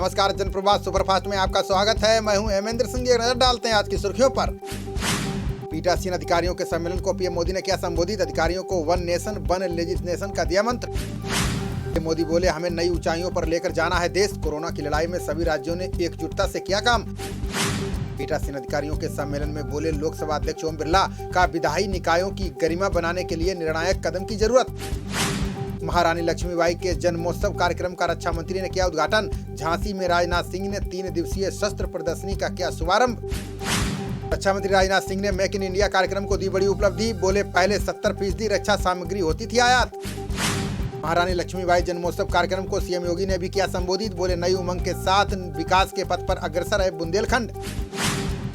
नमस्कार, जनप्रवास सुपरफास्ट में आपका स्वागत है। मैं हूं हेमेंद्र सिंह। नजर डालते हैं आज की सुर्खियों पर। पीठासीन अधिकारियों के सम्मेलन को पीएम मोदी ने किया संबोधित। अधिकारियों को वन नेशन वन लेजिस्लेशन का दिया मंत्र। मोदी बोले, हमें नई ऊंचाइयों पर लेकर जाना है देश। कोरोना की लड़ाई में सभी राज्यों ने एकजुटता से किया काम। पीठासीन अधिकारियों के सम्मेलन में बोले लोकसभा अध्यक्ष ओम बिरला का विधायी निकायों की गरिमा बनाने के लिए निर्णायक कदम की जरूरत। महारानी लक्ष्मीबाई के जन्मोत्सव कार्यक्रम का रक्षा मंत्री ने किया उद्घाटन। झांसी में राजनाथ सिंह ने 3 दिवसीय शस्त्र प्रदर्शनी का किया शुभारंभ। रक्षा मंत्री राजनाथ सिंह ने मेक इन इंडिया कार्यक्रम को दी बड़ी उपलब्धि। बोले, पहले 70% रक्षा सामग्री होती थी आयात। महारानी लक्ष्मीबाई जन्मोत्सव कार्यक्रम को सीएम योगी ने भी किया संबोधित। बोले, नई उमंग के साथ विकास के पथ पर अग्रसर है बुंदेलखंड।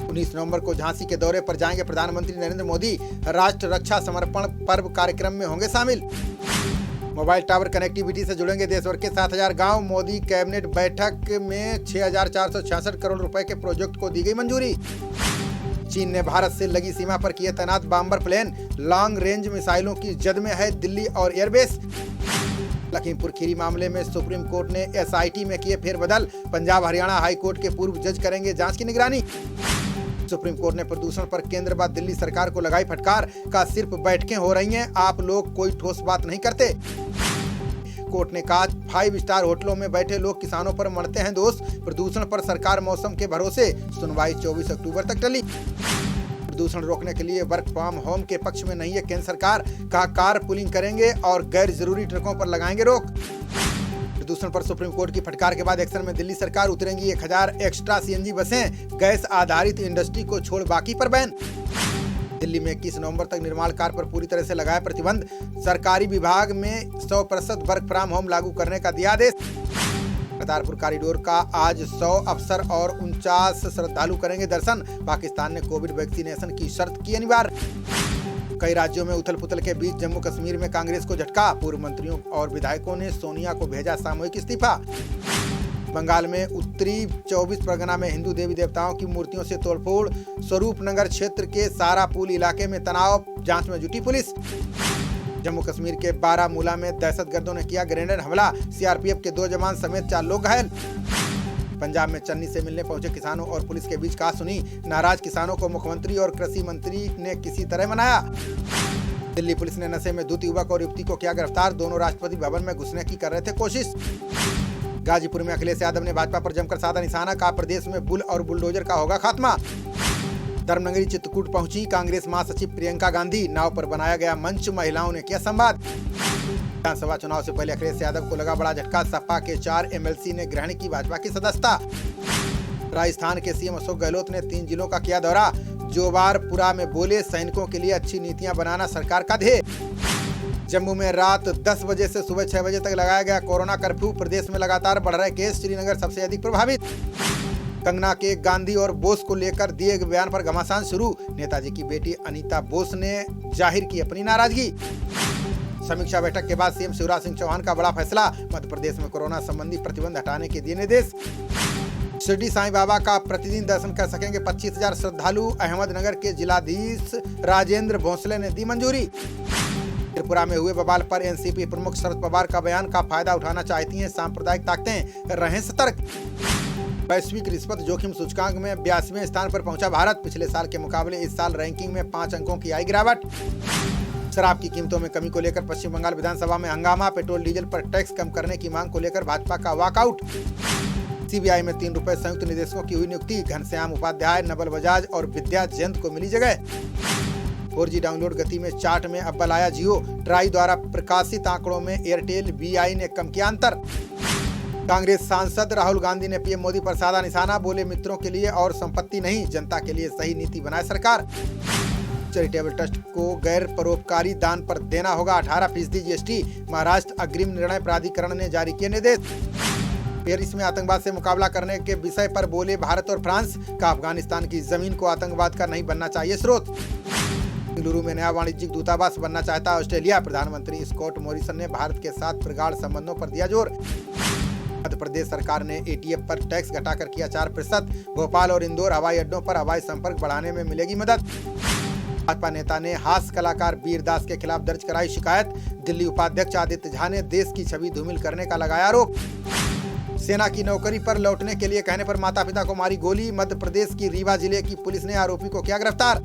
19 नवंबर को झांसी के दौरे पर जाएंगे प्रधानमंत्री नरेंद्र मोदी। राष्ट्र रक्षा समर्पण पर्व कार्यक्रम में होंगे शामिल। मोबाइल टावर कनेक्टिविटी से जुड़ेंगे देश भर के 7,000 गांव। मोदी कैबिनेट बैठक में 6,466 करोड़ रुपए के प्रोजेक्ट को दी गई मंजूरी। चीन ने भारत से लगी सीमा पर किए तैनात बॉम्बर प्लेन। लॉन्ग रेंज मिसाइलों की जद में है दिल्ली और एयरबेस। लखीमपुर खीरी मामले में सुप्रीम कोर्ट ने एसआईटी में किए फेरबदल। पंजाब हरियाणा हाई कोर्ट के पूर्व जज करेंगे जांच की निगरानी। सुप्रीम कोर्ट ने प्रदूषण पर केंद्र व दिल्ली सरकार को लगाई फटकार। का सिर्फ बैठकें हो रही हैं, आप लोग कोई ठोस बात नहीं करते। कोर्ट ने कहा 5 स्टार होटलों में बैठे लोग किसानों पर मढ़ते हैं दोष। प्रदूषण पर सरकार मौसम के भरोसे। सुनवाई 24 अक्टूबर तक टली। प्रदूषण रोकने के लिए वर्क फ्रॉम होम के पक्ष में नहीं है केंद्र सरकार। कहा कार पुलिंग करेंगे और गैर जरूरी ट्रकों पर लगाएंगे रोक। प्रदूषण पर सुप्रीम कोर्ट की फटकार के बाद एक्शन में दिल्ली सरकार। उतरेंगी 1000 एक्स्ट्रा सीएनजी बसें। गैस आधारित इंडस्ट्री को छोड़ बाकी पर बैन। दिल्ली में 21 नवंबर तक निर्माण कार्य पर पूरी तरह से लगाया प्रतिबंध। सरकारी विभाग में 100% वर्क फ्रॉम होम लागू करने का दिया आदेश। करतारपुर कॉरिडोर का आज 100 अफसर और 49 श्रद्धालु करेंगे दर्शन। पाकिस्तान ने कोविड वैक्सीनेशन की शर्त की अनिवार्य। कई राज्यों में उथल पुथल के बीच जम्मू कश्मीर में कांग्रेस को झटका। पूर्व मंत्रियों और विधायकों ने सोनिया को भेजा सामूहिक इस्तीफा। बंगाल में उत्तरी 24 परगना में हिंदू देवी देवताओं की मूर्तियों से तोड़फोड़। स्वरूपनगर क्षेत्र के सारापुल इलाके में तनाव, जांच में जुटी पुलिस। जम्मू कश्मीर के बारामूला में दहशतगर्दों ने किया ग्रेनेड हमला। सीआरपीएफ के 2 जवान समेत 4 लोग घायल। पंजाब में चन्नी से मिलने पहुंचे किसानों और पुलिस के बीच कहासुनी। नाराज किसानों को मुख्यमंत्री और कृषि मंत्री ने किसी तरह मनाया। दिल्ली पुलिस ने नशे में धुत युवक और युवती को किया गिरफ्तार। दोनों राष्ट्रपति भवन में घुसने की कर रहे थे कोशिश। गाजीपुर में अखिलेश यादव ने भाजपा पर जमकर साधा निशाना। कहा प्रदेश में बुल और बुलडोजर का होगा खात्मा। धर्मनगरी चित्रकूट पहुंची कांग्रेस महासचिव प्रियंका गांधी। नाव पर बनाया गया मंच, महिलाओं ने किया संवाद। विधानसभा चुनाव से पहले अखिलेश यादव को लगा बड़ा झटका। सपा के 4 एमएलसी ने ग्रहण की भाजपा की सदस्यता। राजस्थान के सीएम अशोक गहलोत ने 3 जिलों का किया दौरा। जोबारपुरा में बोले, सैनिकों के लिए अच्छी नीतियां बनाना सरकार का ध्येय। जम्मू में रात 10 बजे से सुबह 6 बजे तक लगाया गया कोरोना कर्फ्यू। प्रदेश में लगातार बढ़ रहे केस। श्रीनगर सबसे अधिक प्रभावित। कंगना के गांधी और बोस को लेकर दिए गए बयान पर घमासान शुरू। नेताजी की बेटी अनीता बोस ने जाहिर की अपनी नाराजगी। समीक्षा बैठक के बाद सीएम शिवराज सिंह चौहान का बड़ा फैसला। मध्य प्रदेश में कोरोना संबंधी प्रतिबंध हटाने के दिए निर्देश। शिरडी साईं बाबा का प्रतिदिन दर्शन कर सकेंगे 25,000 श्रद्धालु। अहमदनगर के जिलाधीश राजेंद्र भोसले ने दी मंजूरी। त्रिपुरा में हुए बवाल पर एनसीपी प्रमुख शरद पवार का बयान। का फायदा उठाना चाहती हैं सांप्रदायिक ताकतें, रहें सतर्क। वैश्विक रिश्वत जोखिम सूचकांक में 82वें स्थान पर पहुंचा भारत। पिछले साल के मुकाबले इस साल रैंकिंग में 5 अंकों की आई गिरावट। शराब की कीमतों में कमी को लेकर पश्चिम बंगाल विधानसभा में हंगामा। पेट्रोल डीजल पर टैक्स कम करने की मांग को लेकर भाजपा का वॉकआउट। सीबीआई में 3 रुपए संयुक्त निदेशकों की हुई नियुक्ति। घनश्याम उपाध्याय, नवल बजाज और विद्या जयंत को मिली जगह। 4G डाउनलोड गति में चार्ट में अव्वल आया जियो। ट्राई द्वारा प्रकाशित आंकड़ों में एयरटेल वीआई ने कम किया अंतर। कांग्रेस सांसद राहुल गांधी ने पीएम मोदी पर साधा निशाना। बोले, मित्रों के लिए और संपत्ति नहीं, जनता के लिए सही नीति बनाए सरकार। चैरिटेबल ट्रस्ट को गैर परोपकारी दान पर देना होगा 18% जीएसटी। महाराष्ट्र अग्रिम निर्णय प्राधिकरण ने जारी किए निर्देश। पेरिस में आतंकवाद से मुकाबला करने के विषय पर बोले भारत और फ्रांस। का अफगानिस्तान की जमीन को आतंकवाद का नहीं बनना चाहिए स्रोत। बेंगलुरु में नया वाणिज्यिक दूतावास बनना चाहता है ऑस्ट्रेलिया। प्रधानमंत्री स्कॉट मॉरिसन ने भारत के साथ प्रगाढ़ संबंधों पर दिया जोर। मध्य प्रदेश सरकार ने एटीएफ पर टैक्स घटाकर किया 4%। भोपाल और इंदौर हवाई अड्डों पर हवाई संपर्क बढ़ाने में मिलेगी मदद। भाजपा नेता ने हास्य कलाकार वीरदास के खिलाफ दर्ज कराई शिकायत। दिल्ली उपाध्यक्ष आदित्य झा ने देश की छवि धूमिल करने का लगाया आरोप। सेना की नौकरी पर लौटने के लिए कहने पर माता पिता को मारी गोली। मध्य प्रदेश की रीवा जिले की पुलिस ने आरोपी को किया गिरफ्तार।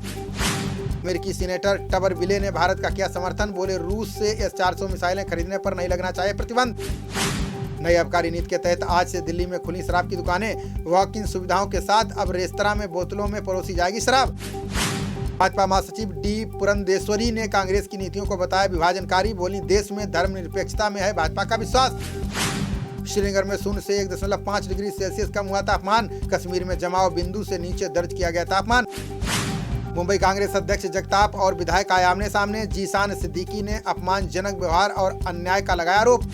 अमेरिकी सीनेटर टबर विले ने भारत का किया समर्थन, बोले रूस से S-400 मिसाइलें खरीदने पर नहीं लगना चाहिए प्रतिबंध। नई आबकारी नीति के तहत आज से दिल्ली में खुली शराब की दुकानें, वॉक इन सुविधाओं के साथ अब रेस्तरां में बोतलों में परोसी जाएगी शराब। भाजपा महासचिव डी पुरंदेश्वरी ने कांग्रेस की नीतियों को बताया विभाजनकारी, बोली देश में धर्मनिरपेक्षता में है भाजपा का विश्वास। श्रीनगर में 0 से 1.5 डिग्री सेल्सियस कम हुआ तापमान। कश्मीर में जमाव बिंदु से नीचे दर्ज किया गया तापमान। मुंबई कांग्रेस अध्यक्ष जगताप और विधायक आए आमने सामने। जीशान सिद्दीकी ने अपमानजनक व्यवहार और अन्याय का लगाया आरोप।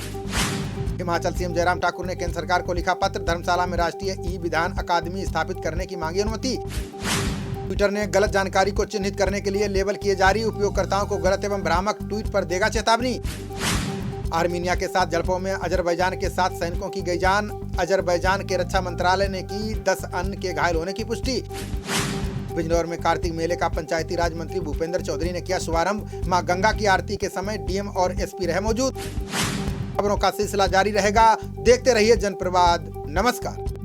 हिमाचल सीएम जयराम ठाकुर ने केंद्र सरकार को लिखा पत्र, धर्मशाला में राष्ट्रीय ई विधान अकादमी स्थापित करने की मांगी अनुमति। ट्विटर ने गलत जानकारी को चिन्हित करने के लिए लेबल किए जारी, उपयोगकर्ताओं को गलत एवं भ्रामक ट्वीट पर देगा चेतावनी। आर्मीनिया के साथ झड़पों में अजरबैजान के 7 सैनिकों की गई जान। अजरबैजान के रक्षा मंत्रालय ने की 10 अन्य के घायल होने की पुष्टि। बिजनौर में कार्तिक मेले का पंचायती राज मंत्री भूपेंद्र चौधरी ने किया शुभारंभ। मां गंगा की आरती के समय डीएम और एसपी रहे मौजूद। खबरों का सिलसिला जारी रहेगा, देखते रहिए जनप्रवाद। नमस्कार।